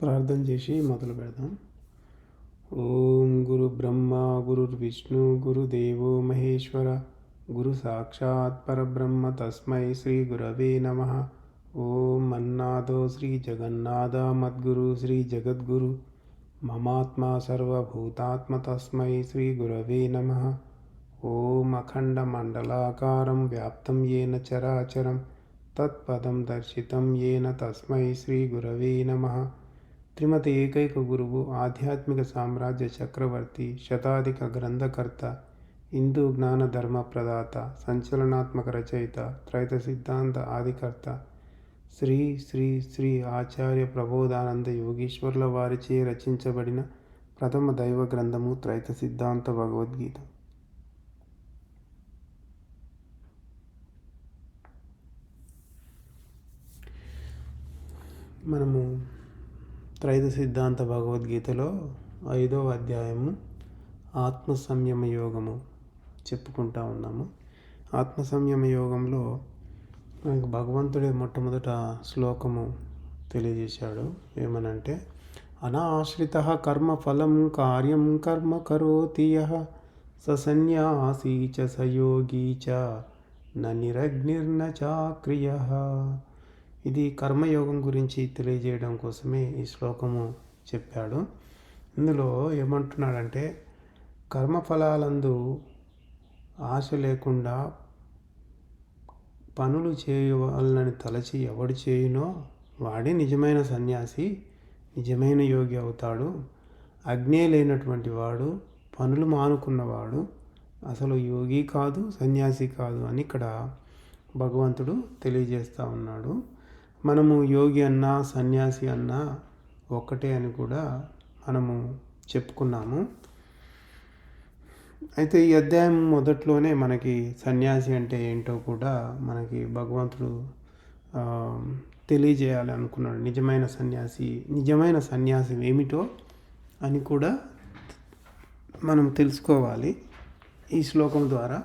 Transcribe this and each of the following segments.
ప్రార్థన చేసి మొదలు పెడదాం. ఓం గురు బ్రహ్మ గురుర్విష్ణు గురుదేవో మహేశ్వర గురు సాక్షాత్ పరబ్రహ్మ తస్మై శ్రీ గురవే నమః. ఓం అన్నాదో శ్రీ జగన్నాథ మద్గురు శ్రీ జగద్గురు మమాత్మా సర్వభూతాత్మ తస్మై శ్రీ గురవే నమః. ఓం అఖండ మండలాకారం వ్యాప్తం येन చరాచరం తత్పదం దర్శితం येन తస్మై శ్రీ గురవే నమః. త్రిమతి ఏకైక గురువు ఆధ్యాత్మిక సామ్రాజ్య చక్రవర్తి శతాధిక గ్రంథకర్త హిందూ జ్ఞాన ధర్మ ప్రదాత సంచలనాత్మక రచయిత త్రైత సిద్ధాంత ఆదికర్త శ్రీ శ్రీ శ్రీ ఆచార్య ప్రబోధానంద యోగీశ్వర్ల వారిచే రచించబడిన ప్రథమ దైవ గ్రంథము త్రైత సిద్ధాంత భగవద్గీత. మనము త్రైత సిద్ధాంత భగవద్గీతలో 5వ అధ్యాయము ఆత్మ సంయమ యోగము చెప్పుకుంటా ఉన్నాము. ఆత్మ సంయమ యోగంలో మనకు భగవంతుడే మొట్టమొదట శ్లోకము తెలియజేశాడు. ఏమనంటే, అనాశ్రిత కర్మ ఫలం కార్యం కర్మ కరోతి యః స సన్యాసీ చ సయోగీ చ న నిరగ్నిర్న చాక్రియః. ఇది కర్మయోగం గురించి తెలియజేయడం కోసమే ఈ శ్లోకము చెప్పాడు. ఇందులో ఏమంటున్నాడంటే, కర్మఫలాలందు ఆశ లేకుండా పనులు చేయవాలని తలచి ఎవడు చేయునో వాడే నిజమైన సన్యాసి, నిజమైన యోగి అవుతాడు. అజ్ఞే లేనటువంటి వాడు, పనులు మానుకున్నవాడు అసలు యోగి కాదు, సన్యాసి కాదు అని ఇక్కడ భగవంతుడు తెలియజేస్తూ ఉన్నాడు. మనము యోగి అన్నా సన్యాసి అన్నా ఒక్కటే అని కూడా మనము చెప్పుకున్నాము. అయితే ఈ అధ్యాయం మొదట్లోనే మనకి సన్యాసి అంటే ఏంటో కూడా మనకి భగవంతుడు తెలియజేయాలి అనుకున్నాడు. నిజమైన సన్యాసి ఏమిటో అని కూడా మనం తెలుసుకోవాలి ఈ శ్లోకం ద్వారా.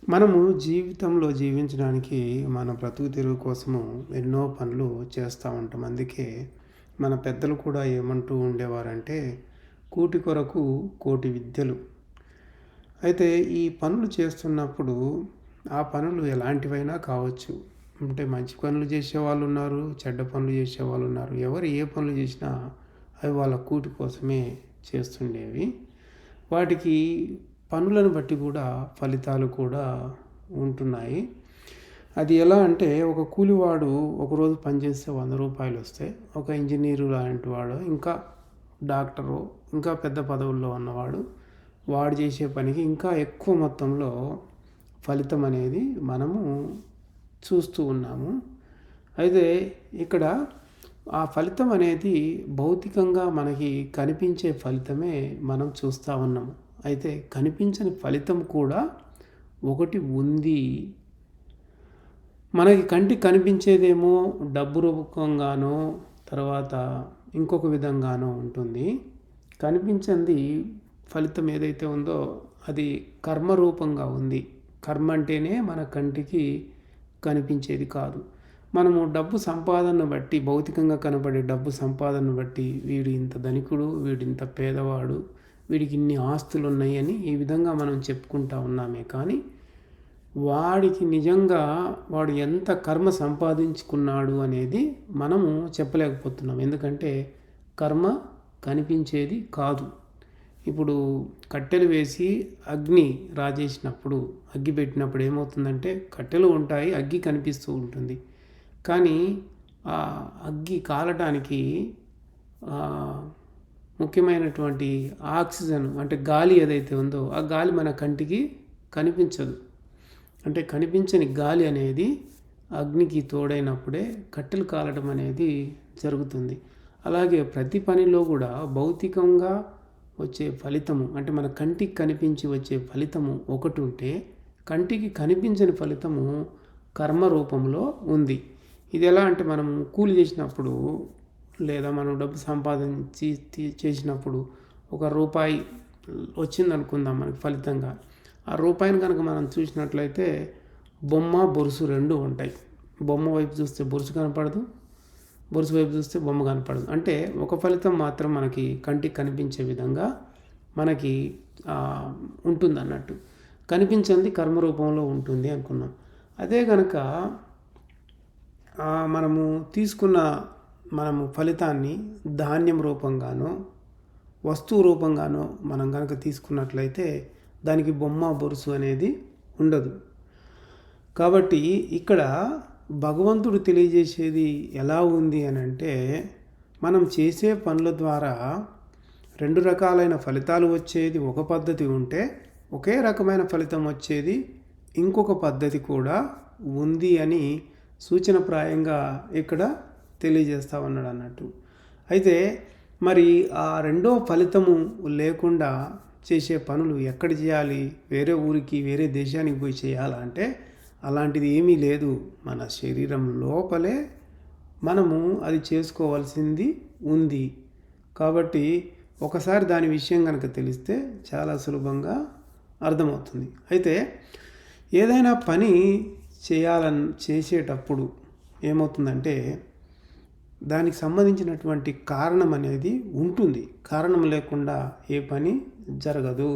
మనము జీవితంలో జీవించడానికి మన బ్రతుకు తెరువు కోసము ఎన్నో పనులు చేస్తూ ఉంటాం. అందుకే మన పెద్దలు కూడా ఏమంటూ ఉండేవారంటే, కూటి కొరకు కోటి విద్యలు. అయితే ఈ పనులు చేస్తున్నప్పుడు ఆ పనులు ఎలాంటివైనా కావచ్చు. అంటే మంచి పనులు చేసేవాళ్ళు ఉన్నారు, చెడ్డ పనులు చేసేవాళ్ళు ఉన్నారు. ఎవరు ఏ పనులు చేసినా అవి వాళ్ళ కూటి కోసమే చేస్తుండేవి. వాటికి పనులను బట్టి కూడా ఫలితాలు కూడా ఉంటున్నాయి. అది ఎలా అంటే, ఒక కూలివాడు ఒకరోజు పనిచేస్తే 100 రూపాయలు వస్తాయి. ఒక ఇంజనీరు లాంటి వాడు, ఇంకా డాక్టరు, ఇంకా పెద్ద పదవుల్లో ఉన్నవాడు, వాడు చేసే పనికి ఇంకా ఎక్కువ మొత్తంలో ఫలితం అనేది మనము చూస్తూ ఉన్నాము. అయితే ఇక్కడ ఆ ఫలితం అనేది భౌతికంగా మనకి కనిపించే ఫలితమే మనం చూస్తూ ఉన్నాము. అయితే కనిపించని ఫలితం కూడా ఒకటి ఉంది. మనకి కంటికి కనిపించేదేమో డబ్బు రూపకంగానో తర్వాత ఇంకొక విధంగానో ఉంటుంది. కనిపించింది ఫలితం ఏదైతే ఉందో అది కర్మ రూపంగా ఉంది. కర్మ అంటేనే మన కంటికి కనిపించేది కాదు. మనము డబ్బు సంపాదనను బట్టి, భౌతికంగా కనబడే డబ్బు సంపాదనను బట్టి వీడు ఇంత ధనికుడు, వీడు ఇంత పేదవాడు, వీడికి ఇన్ని ఆస్తులు ఉన్నాయని ఈ విధంగా మనం చెప్పుకుంటా ఉన్నామే. కానీ వాడికి నిజంగా వాడు ఎంత కర్మ సంపాదించుకున్నాడు అనేది మనము చెప్పలేకపోతున్నాం. ఎందుకంటే కర్మ కనిపించేది కాదు. ఇప్పుడు కట్టెలు వేసి అగ్ని రాజేసినప్పుడు, అగ్గి పెట్టినప్పుడు ఏమవుతుందంటే, కట్టెలు ఉంటాయి, అగ్గి కనిపిస్తూ ఉంటుంది. కానీ ఆ అగ్గి కాలటానికి ముఖ్యమైనటువంటి ఆక్సిజన్ అంటే గాలి ఏదైతే ఉందో ఆ గాలి మన కంటికి కనిపించదు. అంటే కనిపించని గాలి అనేది అగ్నికి తోడైనప్పుడే కట్టెలు కాలడం అనేది జరుగుతుంది. అలాగే ప్రతి పనిలో కూడా భౌతికంగా వచ్చే ఫలితము, అంటే మన కంటికి కనిపించి వచ్చే ఫలితము ఒకటి ఉంటే, కంటికి కనిపించని ఫలితము కర్మ రూపంలో ఉంది. ఇది ఎలా అంటే, మనం కూలి చేసినప్పుడు లేదా మనం డబ్బు సంపాదించి చేసినప్పుడు ₹1 వచ్చిందనుకుందాం మనకి ఫలితంగా. ఆ రూపాయిని కనుక మనం చూసినట్లయితే బొమ్మ బొరుసు 2 ఉంటాయి. బొమ్మ వైపు చూస్తే బొరుసు కనపడదు, బొరుసు వైపు చూస్తే బొమ్మ కనపడదు. అంటే ఒక ఫలితం మాత్రం మనకి కంటికి కనిపించే విధంగా మనకి ఉంటుంది అన్నట్టు. కనిపించింది కర్మ రూపంలో ఉంటుంది అనుకున్నాం. అదే కనుక మనము తీసుకున్న ఫలితాన్ని ధాన్యం రూపంగానో వస్తువు రూపంగానో మనం కనుక తీసుకున్నట్లయితే దానికి బొమ్మ బొరుసు అనేది ఉండదు. కాబట్టి ఇక్కడ భగవంతుడు తెలియజేసేది ఎలా ఉంది అని అంటే, మనం చేసే పనుల ద్వారా 2 రకాలైన ఫలితాలు వచ్చేది ఒక పద్ధతి ఉంటే, ఒకే రకమైన ఫలితం వచ్చేది ఇంకొక పద్ధతి కూడా ఉంది అని సూచనప్రాయంగా ఇక్కడ తెలియజేస్తా ఉన్నాడు అన్నట్టు. అయితే మరి ఆ రెండో ఫలితము లేకుండా చేసే పనులు ఎక్కడ చేయాలి? వేరే ఊరికి వేరే దేశానికి పోయి చేయాలంటే అలాంటిది ఏమీ లేదు. మన శరీరం లోపలే మనము అది చేసుకోవాల్సింది ఉంది. కాబట్టి ఒకసారి దాని విషయం కనుక తెలిస్తే చాలా సులభంగా అర్థమవుతుంది. అయితే ఏదైనా పని చేసేటప్పుడు ఏమవుతుందంటే దానికి సంబంధించినటువంటి కారణం అనేది ఉంటుంది. కారణం లేకుండా ఏ పని జరగదు.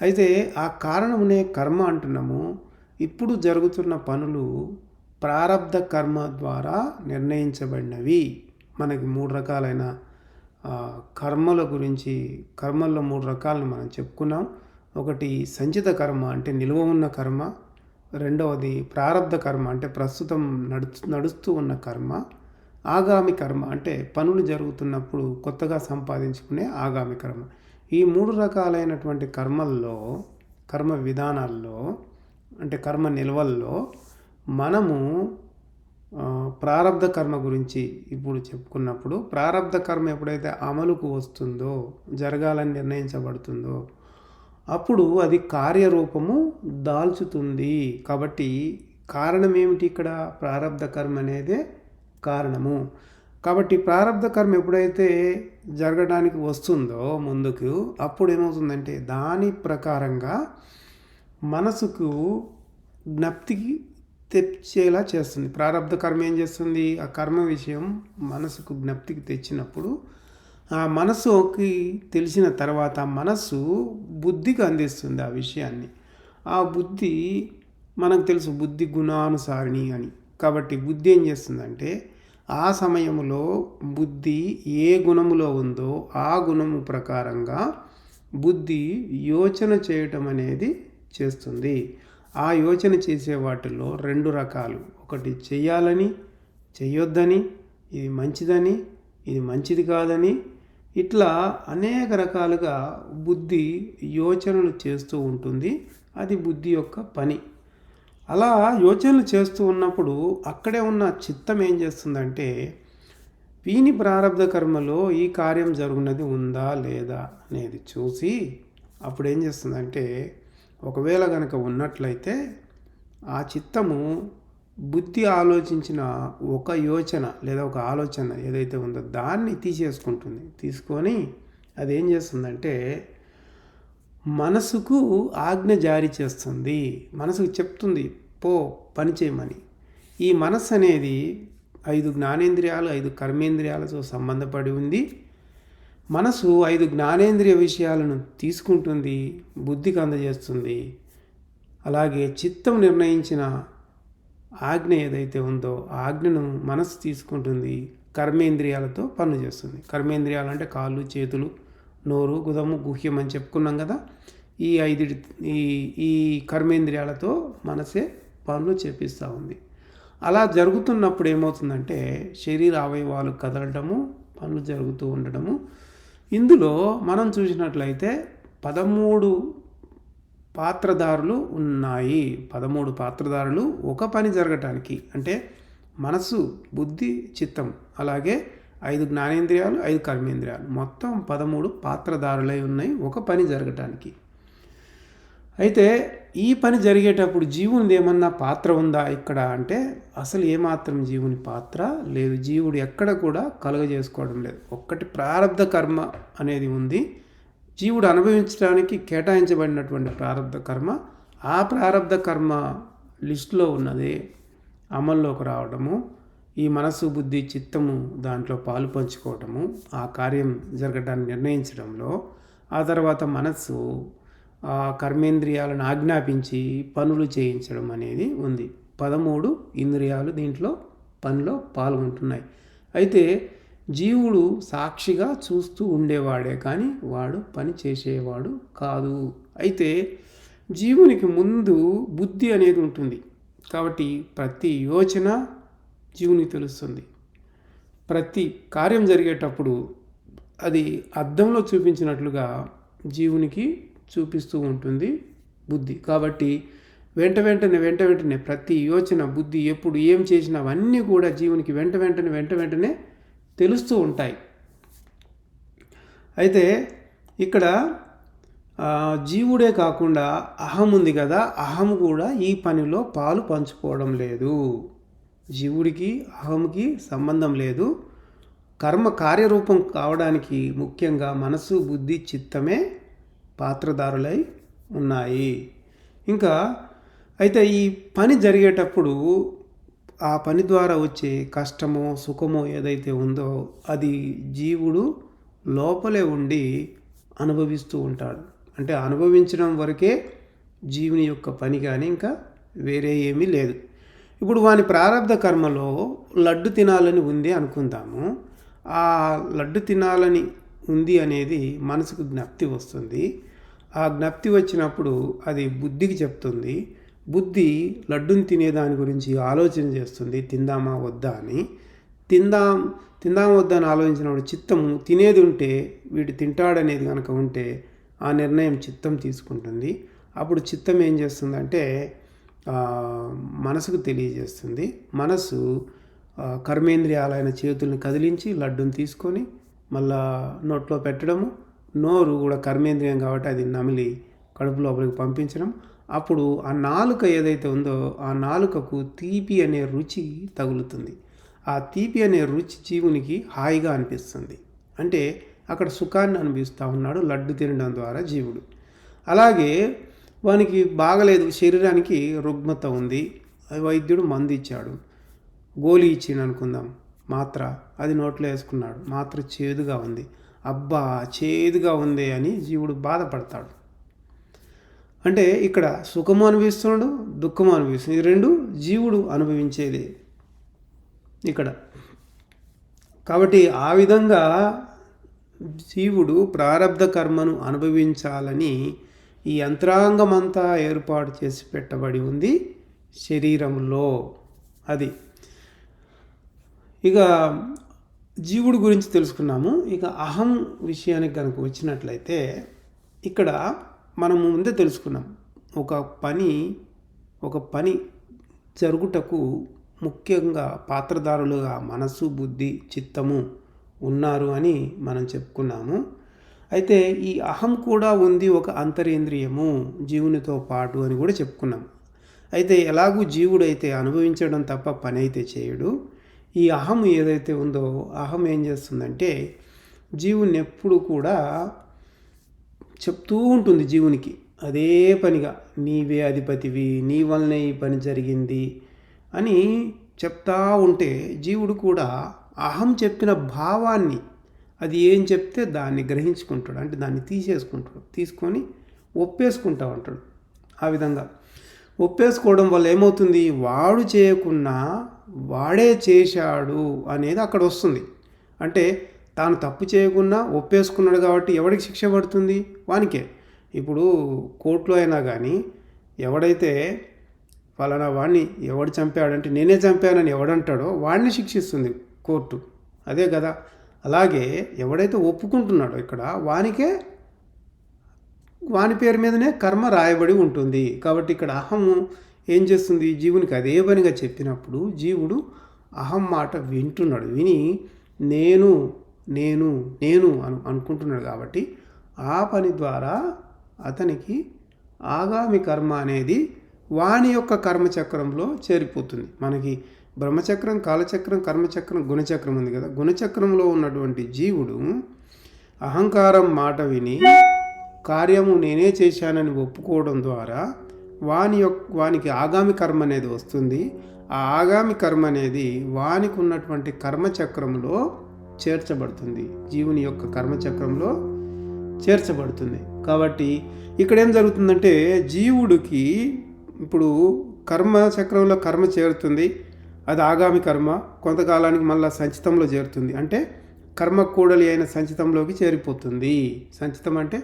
అయితే ఆ కారణమునే కర్మ అంటున్నాము. ఇప్పుడు జరుగుతున్న పనులు ప్రారబ్ధ కర్మ ద్వారా నిర్ణయించబడినవి. మనకి 3 రకాలైన కర్మల గురించి, కర్మల్లో 3 రకాలను మనం చెప్పుకున్నాం. ఒకటి సంచిత కర్మ అంటే నిల్వ ఉన్న కర్మ, రెండవది ప్రారబ్ధ కర్మ అంటే ప్రస్తుతం నడుస్తూ ఉన్న కర్మ, ఆగామి కర్మ అంటే పనులు జరుగుతున్నప్పుడు కొత్తగా సంపాదించుకునే ఆగామి కర్మ. ఈ 3 రకాలైనటువంటి కర్మ విధానాల్లో అంటే కర్మ నిల్వల్లో మనము ప్రారబ్ధ కర్మ గురించి ఇప్పుడు చెప్పుకున్నప్పుడు, ప్రారబ్ధ కర్మ ఎప్పుడైతే అమలుకు వస్తుందో, జరగాలని నిర్ణయించబడుతుందో అప్పుడు అది కార్యరూపము దాల్చుతుంది. కాబట్టి కారణం ఏమిటి? ఇక్కడ ప్రారబ్ధ కర్మ అనేదే కారణము. కాబట్టి ప్రారబ్ధ కర్మ ఎప్పుడైతే జరగడానికి వస్తుందో ముందుకు, అప్పుడు ఏమవుతుందంటే దాని ప్రకారంగా మనసుకు జ్ఞప్తికి తెచ్చేలా చేస్తుంది. ప్రారబ్ధ కర్మ ఏం చేస్తుంది? ఆ కర్మ విషయం మనసుకు జ్ఞప్తికి తెచ్చినప్పుడు ఆ మనసుకి తెలిసిన తర్వాత మనసు బుద్ధికి అందిస్తుంది ఆ విషయాన్ని. ఆ బుద్ధి మనకు తెలుసు, బుద్ధి గుణానుసారిణి అని. కాబట్టి బుద్ధి ఏం చేస్తుందంటే ఆ సమయంలో బుద్ధి ఏ గుణములో ఉందో ఆ గుణము ప్రకారంగా బుద్ధి యోచన చేయటం అనేది చేస్తుంది. ఆ యోచన చేసే వాటిల్లో 2 రకాలు. ఒకటి చెయ్యాలని, చెయ్యొద్దని, ఇది మంచిదని, ఇది మంచిది కాదని, ఇట్లా అనేక రకాలుగా బుద్ధి యోచనలు చేస్తూ ఉంటుంది. అది బుద్ధి యొక్క పని. అలా యోచనలు చేస్తూ ఉన్నప్పుడు అక్కడే ఉన్న చిత్తం ఏం చేస్తుందంటే వీని ప్రారబ్ధ కర్మలో ఈ కార్యం జరుగునది ఉందా లేదా అనేది చూసి అప్పుడు ఏం చేస్తుందంటే, ఒకవేళ కనుక ఉన్నట్లయితే ఆ చిత్తము బుద్ధి ఆలోచించిన ఒక యోచన లేదా ఒక ఆలోచన ఏదైతే ఉందో దాన్ని తీసేసుకుంటుంది. తీసుకొని అది ఏం చేస్తుందంటే మనసుకు ఆజ్ఞ జారీ చేస్తుంది. మనసుకు చెప్తుంది పో పని చేయమని. ఈ మనస్సు అనేది 5 జ్ఞానేంద్రియాలు 5 కర్మేంద్రియాలతో సంబంధపడి ఉంది. మనసు 5 జ్ఞానేంద్రియ విషయాలను తీసుకుంటుంది, బుద్ధికి అందజేస్తుంది. అలాగే చిత్తం నిర్ణయించిన ఆజ్ఞ ఏదైతే ఉందో ఆ ఆజ్ఞను మనసు తీసుకుంటుంది, కర్మేంద్రియాలతో పనులు చేస్తుంది. కర్మేంద్రియాలు అంటే కాళ్ళు, చేతులు, నోరు, గుదము, గుహ్యం అని చెప్పుకున్నాం కదా. ఈ కర్మేంద్రియాలతో మనసే పనులు చేపిస్తూ ఉంది. అలా జరుగుతున్నప్పుడు ఏమవుతుందంటే శరీర అవయవాలు కదలటము, పనులు జరుగుతూ ఉండటము. ఇందులో మనం చూసినట్లయితే 13 పాత్రధారులు ఉన్నాయి. 13 పాత్రధారులు ఒక పని జరగటానికి, అంటే మనసు, బుద్ధి, చిత్తం, అలాగే 5 జ్ఞానేంద్రియాలు 5 కర్మేంద్రియాలు, మొత్తం 13 పాత్రధారులై ఉన్నాయి ఒక పని జరగటానికి. అయితే ఈ పని జరిగేటప్పుడు జీవునిది ఏమన్నా పాత్ర ఉందా ఇక్కడ అంటే అసలు ఏమాత్రం జీవుని పాత్ర లేదు. జీవుడు ఎక్కడ కూడా కలుగజేసుకోవడం లేదు. ఒక్కటి ప్రారబ్ధ కర్మ అనేది ఉంది. జీవుడు అనుభవించడానికి కేటాయించబడినటువంటి ప్రారబ్ధ కర్మ, ఆ ప్రారబ్ధ కర్మ లిస్టులో ఉన్నది అమల్లోకి రావడము. ఈ మనస్సు బుద్ధి చిత్తము దాంట్లో పాలు పంచుకోవటము, ఆ కార్యం జరగటాన్ని నిర్ణయించడంలో, ఆ తర్వాత మనస్సు ఆ కర్మేంద్రియాలను ఆజ్ఞాపించి పనులు చేయించడం అనేది ఉంది. 13 ఇంద్రియాలు దీంట్లో పనిలో పాల్గొంటున్నాయి. అయితే జీవుడు సాక్షిగా చూస్తూ ఉండేవాడే కానీ వాడు పని చేసేవాడు కాదు. అయితే జీవునికి ముందు బుద్ధి అనేది ఉంటుంది. కాబట్టి ప్రతి యోచన జీవునికి తెలుస్తుంది. ప్రతి కార్యం జరిగేటప్పుడు అది అద్దంలో చూపించినట్లుగా జీవునికి చూపిస్తూ ఉంటుంది బుద్ధి. కాబట్టి వెంట వెంటనే ప్రతి యోచన బుద్ధి ఎప్పుడు ఏం చేసినా అవన్నీ కూడా జీవునికి వెంట వెంటనే తెలుస్తూ ఉంటాయి. అయితే ఇక్కడ జీవుడే కాకుండా అహం ఉంది కదా, అహం కూడా ఈ పనిలో పాలు పంచుకోవడం లేదు. జీవుడికి అహంకి సంబంధం లేదు. కర్మ కార్యరూపం కావడానికి ముఖ్యంగా మనసు బుద్ధి చిత్తమే పాత్రదారులై ఉన్నాయి. ఇంకా అయితే ఈ పని జరిగేటప్పుడు ఆ పని ద్వారా వచ్చే కష్టమో సుఖమో ఏదైతే ఉందో అది జీవుడు లోపలే ఉండి అనుభవిస్తూ ఉంటాడు. అంటే అనుభవించడం వరకే జీవుని యొక్క పని, కానీ ఇంకా వేరే ఏమీ లేదు. ఇప్పుడు వాని ప్రారంధ కర్మలో లడ్డు తినాలని ఉంది అనుకుందాము. ఆ లడ్డు తినాలని ఉంది అనేది మనసుకు జ్ఞప్తి వస్తుంది. ఆ జ్ఞప్తి వచ్చినప్పుడు అది బుద్ధికి చెప్తుంది. బుద్ధి లడ్డుని తినేదాని గురించి ఆలోచన చేస్తుంది, తిందామా వద్దా అని. తిందామా వద్దా అని ఆలోచించినప్పుడు చిత్తము తినేది ఉంటే వీడు తింటాడనేది కనుక ఉంటే ఆ నిర్ణయం చిత్తం తీసుకుంటుంది. అప్పుడు చిత్తం ఏం చేస్తుందంటే మనసుకు తెలియజేస్తుంది. మనసు కర్మేంద్రియాలైన చేతుల్ని కదిలించి లడ్డుని తీసుకొని మళ్ళా నోట్లో పెట్టడము, నోరు కూడా కర్మేంద్రియం కాబట్టి అది నమిలి కడుపు లోపలికి పంపించడం. అప్పుడు ఆ నాలుక ఏదైతే ఉందో ఆ నాలుకకు తీపి అనే రుచి తగులుతుంది. ఆ తీపి అనే రుచి జీవునికి హాయిగా అనిపిస్తుంది. అంటే అక్కడ సుఖాన్ని అనిపిస్తూ ఉన్నాడు లడ్డు తినడం ద్వారా జీవుడు. అలాగే వానికి బాగలేదు, శరీరానికి రుగ్మత ఉంది, వైద్యుడు మందు ఇచ్చాడు, గోళీ ఇచ్చిండు అనుకుందాం, మాత్ర, అది నోట్లో వేసుకున్నాడు, మాత్ర చేదుగా ఉంది, అబ్బా చేదుగా ఉంది అని జీవుడు బాధపడతాడు. అంటే ఇక్కడ సుఖము అనుభవిస్తున్నాడు, దుఃఖము అనుభవిస్తున్నాడు. ఇది రెండు జీవుడు అనుభవించేది ఇక్కడ. కాబట్టి ఆ విధంగా జీవుడు ప్రారబ్ధ కర్మను అనుభవించాలని ఈ యంత్రాంగమంతా ఏర్పాటు చేసి పెట్టబడి ఉంది శరీరంలో. అది ఇక జీవుడు గురించి తెలుసుకున్నాము. ఇక అహం విషయానికి కనుక వచ్చినట్లయితే ఇక్కడ మనం ముందే తెలుసుకున్నాం, ఒక పని జరుగుటకు ముఖ్యంగా పాత్రదారులుగా మనసు బుద్ధి చిత్తము ఉన్నారు అని మనం చెప్పుకున్నాము. అయితే ఈ అహం కూడా ఉంది ఒక అంతరేంద్రియము జీవునితో పాటు అని కూడా చెప్పుకున్నాం. అయితే ఎలాగూ జీవుడు అయితే అనుభవించడం తప్ప పని అయితే చేయడు. ఈ అహం ఏదైతే ఉందో అహం ఏం చేస్తుందంటే జీవుని ఎప్పుడు కూడా చెప్తూ ఉంటుంది జీవునికి అదే పనిగా, నీవే అధిపతివి, నీ వల్లనే ఈ పని జరిగింది అని చెప్తా ఉంటే జీవుడు కూడా అహం చెప్పిన భావాన్ని, అది ఏం చెప్తే దాన్ని గ్రహించుకుంటాడు, అంటే దాన్ని తీసుకొని ఒప్పేసుకుంటా ఉంటాడు. ఆ విధంగా ఒప్పేసుకోవడం వల్ల ఏమవుతుంది, వాడు చేయకున్నా వాడే చేశాడు అనేది అక్కడ వస్తుంది. అంటే తాను తప్పు చేయకుండా ఒప్పేసుకున్నాడు కాబట్టి ఎవడికి శిక్ష పడుతుంది, వానికే. ఇప్పుడు కోర్టులో అయినా కానీ ఎవడైతే ఫలానా వాడిని ఎవడు చంపాడంటే నేనే చంపానని ఎవడంటాడో వాడిని శిక్షిస్తుంది కోర్టు, అదే కదా. అలాగే ఎవడైతే ఒప్పుకుంటున్నాడో ఇక్కడ వాని పేరు మీదనే కర్మ రాయబడి ఉంటుంది. కాబట్టి ఇక్కడ అహము ఏం చేస్తుంది, జీవునికి అదే పనిగా చెప్పినప్పుడు జీవుడు అహం మాట వింటున్నాడు. విని నేను నేను నేను అనుకుంటున్నాడు. కాబట్టి ఆ పని ద్వారా అతనికి ఆగామి కర్మ అనేది వాని యొక్క కర్మచక్రంలో చేరిపోతుంది. మనకి బ్రహ్మచక్రం, కాలచక్రం, కర్మచక్రం, గుణచక్రం ఉంది కదా. గుణచక్రంలో ఉన్నటువంటి జీవుడు అహంకారం మాట విని కార్యము నేనే చేశానని ఒప్పుకోవడం ద్వారా వానికి ఆగామి కర్మ అనేది వస్తుంది. ఆ ఆగామి కర్మ అనేది వానికి ఉన్నటువంటి కర్మచక్రంలో చేర్చబడుతుంది, జీవుని యొక్క కర్మచక్రంలో చేర్చబడుతుంది. కాబట్టి ఇక్కడ ఏం జరుగుతుందంటే జీవుడికి ఇప్పుడు కర్మచక్రంలో కర్మ చేరుతుంది, అది ఆగామి కర్మ. కొంతకాలానికి మళ్ళీ సంచితంలో చేరుతుంది, అంటే కర్మ కూడలి అయిన సంచితంలోకి చేరిపోతుంది. సంచితం అంటే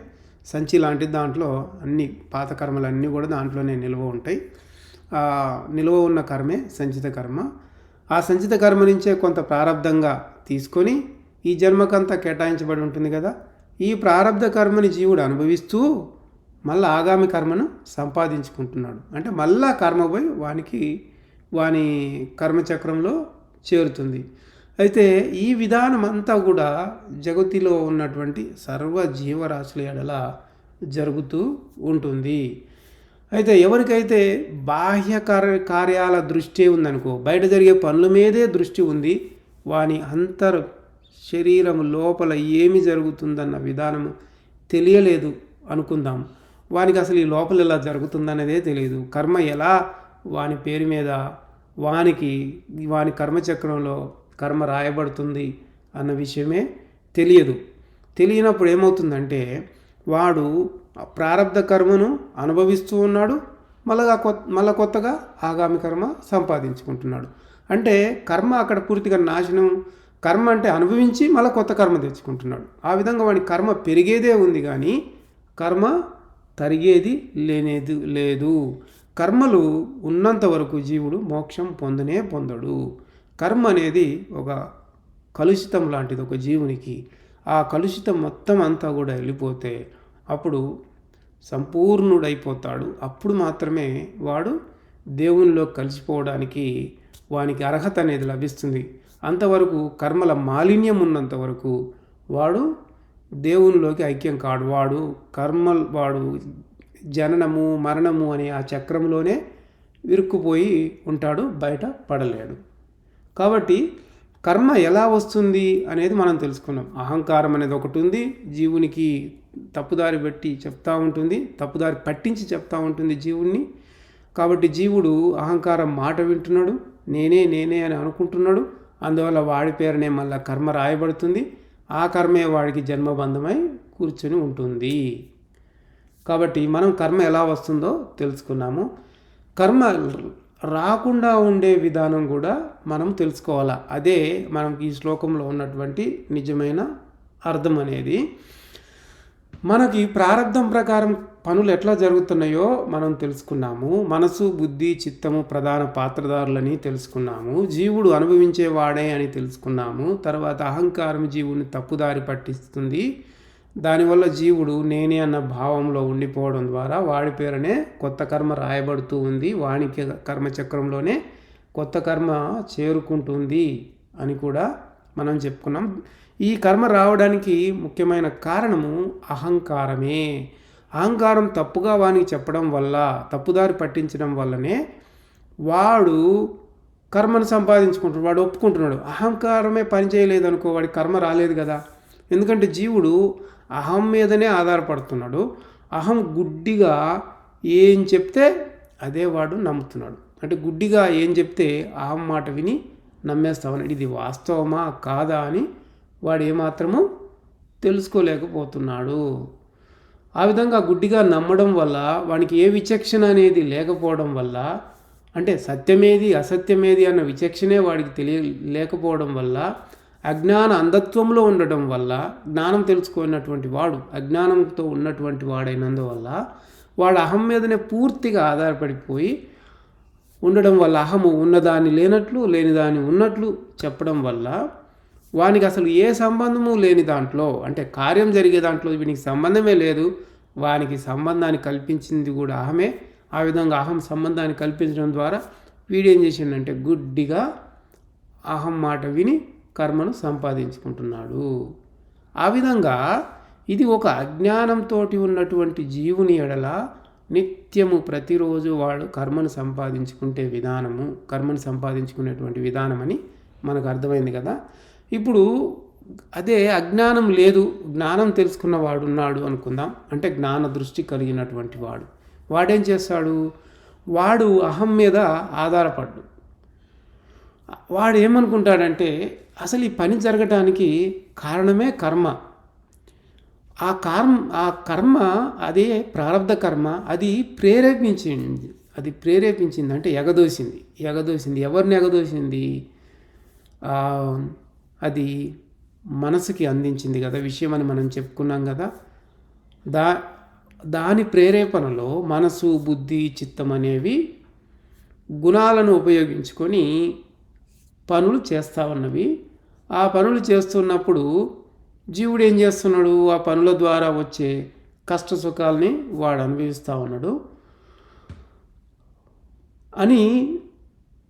సంచి లాంటి, దాంట్లో అన్ని పాత కర్మలు అన్నీ కూడా దాంట్లోనే నిల్వ ఉంటాయి. నిల్వ ఉన్న కర్మే సంచిత కర్మ. ఆ సంచిత కర్మ నుంచే కొంత ప్రారంధంగా తీసుకొని ఈ జన్మకంతా కేటాయించబడి ఉంటుంది కదా, ఈ ప్రారంధ కర్మని జీవుడు అనుభవిస్తూ మళ్ళీ ఆగామి కర్మను సంపాదించుకుంటున్నాడు. అంటే మళ్ళా కర్మ పోయి వాని కర్మచక్రంలో చేరుతుంది. అయితే ఈ విధానం అంతా కూడా జగతిలో ఉన్నటువంటి సర్వ జీవరాశుల ఎడల జరుగుతూ ఉంటుంది. అయితే ఎవరికైతే బాహ్య కార్యాల దృష్టి ఉందనుకో, బయట జరిగే పనుల మీదే దృష్టి ఉంది, వాని శరీరం లోపల ఏమి జరుగుతుందన్న విధానము తెలియలేదు అనుకుందాం. వానికి అసలు ఈ లోపల ఎలా జరుగుతుందనేదే తెలియదు. కర్మ ఎలా వాని పేరు మీద వాని కర్మచక్రంలో కర్మ రాయబడుతుంది అన్న విషయమే తెలియనప్పుడు ఏమవుతుందంటే వాడు ప్రారబ్ధ కర్మను అనుభవిస్తూ ఉన్నాడు, మళ్ళా కొత్తగా ఆగామి కర్మ సంపాదించుకుంటున్నాడు. అంటే కర్మ అక్కడ పూర్తిగా నాశనం. కర్మ అంటే అనుభవించి మళ్ళీ కొత్త కర్మ తెచ్చుకుంటున్నాడు. ఆ విధంగా వాడి కర్మ పెరిగేదే ఉంది కానీ కర్మ తరిగేది లేదు. కర్మలు ఉన్నంత వరకు జీవుడు మోక్షం పొందడు. కర్మ అనేది ఒక కలుషితం లాంటిది ఒక జీవునికి. ఆ కలుషితం మొత్తం అంతా కూడా వెళ్ళిపోతే అప్పుడు సంపూర్ణుడైపోతాడు. అప్పుడు మాత్రమే వాడు దేవునిలో కలిసిపోవడానికి వానికి అర్హత అనేది లభిస్తుంది. అంతవరకు కర్మల మాలిన్యం ఉన్నంత వరకు వాడు దేవునిలోకి ఐక్యం కాడు. వాడు జననము మరణము అనే ఆ చక్రంలోనే ఇరుక్కుపోయి ఉంటాడు, బయట పడలేడు. కాబట్టి కర్మ ఎలా వస్తుంది అనేది మనం తెలుసుకున్నాం. అహంకారం అనేది ఒకటి ఉంది, జీవునికి తప్పుదారి పట్టించి చెప్తా ఉంటుంది జీవుణ్ణి. కాబట్టి జీవుడు అహంకారం మాట వింటున్నాడు, నేనే అని అనుకుంటున్నాడు. అందువల్ల వాడి పేరునే మళ్ళీ కర్మ రాయబడుతుంది. ఆ కర్మే వాడికి జన్మబంధమై కూర్చొని ఉంటుంది. కాబట్టి మనం కర్మ ఎలా వస్తుందో తెలుసుకున్నాము. కర్మ రాకుండా ఉండే విధానం కూడా మనం తెలుసుకోవాలా. అదే మనకి ఈ శ్లోకంలో ఉన్నటువంటి నిజమైన అర్థం అనేది. మనకి ప్రారబ్ధం ప్రకారం పనులు ఎట్లా జరుగుతున్నాయో మనం తెలుసుకున్నాము. మనసు, బుద్ధి, చిత్తము ప్రధాన పాత్రధారులని తెలుసుకున్నాము. జీవుడు అనుభవించేవాడే అని తెలుసుకున్నాము. తర్వాత అహంకారం జీవుని తప్పుదారి పట్టిస్తుంది. దానివల్ల జీవుడు నేనే అన్న భావంలో ఉండిపోవడం ద్వారా వాడి పేరునే కొత్త కర్మ రాయబడుతూ ఉంది. వానికి కర్మచక్రంలోనే కొత్త కర్మ చేరుకుంటుంది అని కూడా మనం చెప్పుకున్నాం. ఈ కర్మ రావడానికి ముఖ్యమైన కారణము అహంకారమే. అహంకారం తప్పుగా వానికి చెప్పడం వల్ల, తప్పుదారి పట్టించడం వల్లనే వాడు కర్మను సంపాదించుకుంటున్నాడు. వాడు ఒప్పుకుంటున్నాడు. అహంకారమే పనిచేయలేదనుకో వాడికి కర్మ రాలేదు కదా. ఎందుకంటే జీవుడు అహం మీదనే ఆధారపడుతున్నాడు. అహం గుడ్డిగా ఏం చెప్తే అదే వాడు నమ్ముతున్నాడు. అంటే గుడ్డిగా ఏం చెప్తే అహం మాట విని నమ్మేస్తామని, ఇది వాస్తవమా కాదా అని వాడు ఏమాత్రము తెలుసుకోలేకపోతున్నాడు. ఆ విధంగా గుడ్డిగా నమ్మడం వల్ల వానికి ఏ విచక్షణ అనేది లేకపోవడం వల్ల, అంటే సత్యమేది అసత్యమేది అన్న విచక్షణే వాడికి లేకపోవడం వల్ల, అజ్ఞాన అంధత్వంలో ఉండడం వల్ల, జ్ఞానం తెలుసుకున్నటువంటి వాడు అజ్ఞానంతో ఉన్నటువంటి వాడైనందువల్ల వాడు అహం మీదనే పూర్తిగా ఆధారపడిపోయి ఉండడం వల్ల, అహము ఉన్నదాన్ని లేనట్లు లేనిదాన్ని ఉన్నట్లు చెప్పడం వల్ల వానికి అసలు ఏ సంబంధము లేని దాంట్లో, అంటే కార్యం జరిగే దాంట్లో వీనికి సంబంధమే లేదు. వానికి సంబంధాన్ని కల్పించింది కూడా అహమే. ఆ విధంగా అహం సంబంధాన్ని కల్పించడం ద్వారా వీడేం చేసిండంటే గుడ్డిగా అహం మాట విని కర్మను సంపాదించుకుంటున్నాడు. ఆ విధంగా ఇది ఒక అజ్ఞానంతో ఉన్నటువంటి జీవుని ఎడల నిత్యము ప్రతిరోజు వాడు కర్మను సంపాదించుకునేటువంటి విధానమని మనకు అర్థమైంది కదా. ఇప్పుడు అదే అజ్ఞానం లేదు, జ్ఞానం తెలుసుకున్న వాడు ఉన్నాడు అనుకుందాం. అంటే జ్ఞాన దృష్టి కలిగినటువంటి వాడేం చేస్తాడు? వాడు అహం మీద ఆధారపడ్డు. వాడు ఏమనుకుంటాడంటే అసలు ఈ పని జరగటానికి కారణమే కర్మ. ఆ కర్మ అదే ప్రారబ్ధ కర్మ అది ప్రేరేపించింది అంటే ఎగదోసింది. ఎవరిని ఎగదోసింది? అది మనసుకి అందించింది కదా విషయం అని మనం చెప్పుకున్నాం కదా. దాని ప్రేరేపణలో మనసు, బుద్ధి, చిత్తం అనేవి గుణాలను ఉపయోగించుకొని పనులు చేస్తూ ఉన్నవి. ఆ పనులు చేస్తున్నప్పుడు జీవుడు ఏం చేస్తున్నాడు? ఆ పనుల ద్వారా వచ్చే కష్ట సుఖాలని వాడు అనుభవిస్తూ ఉన్నాడు అని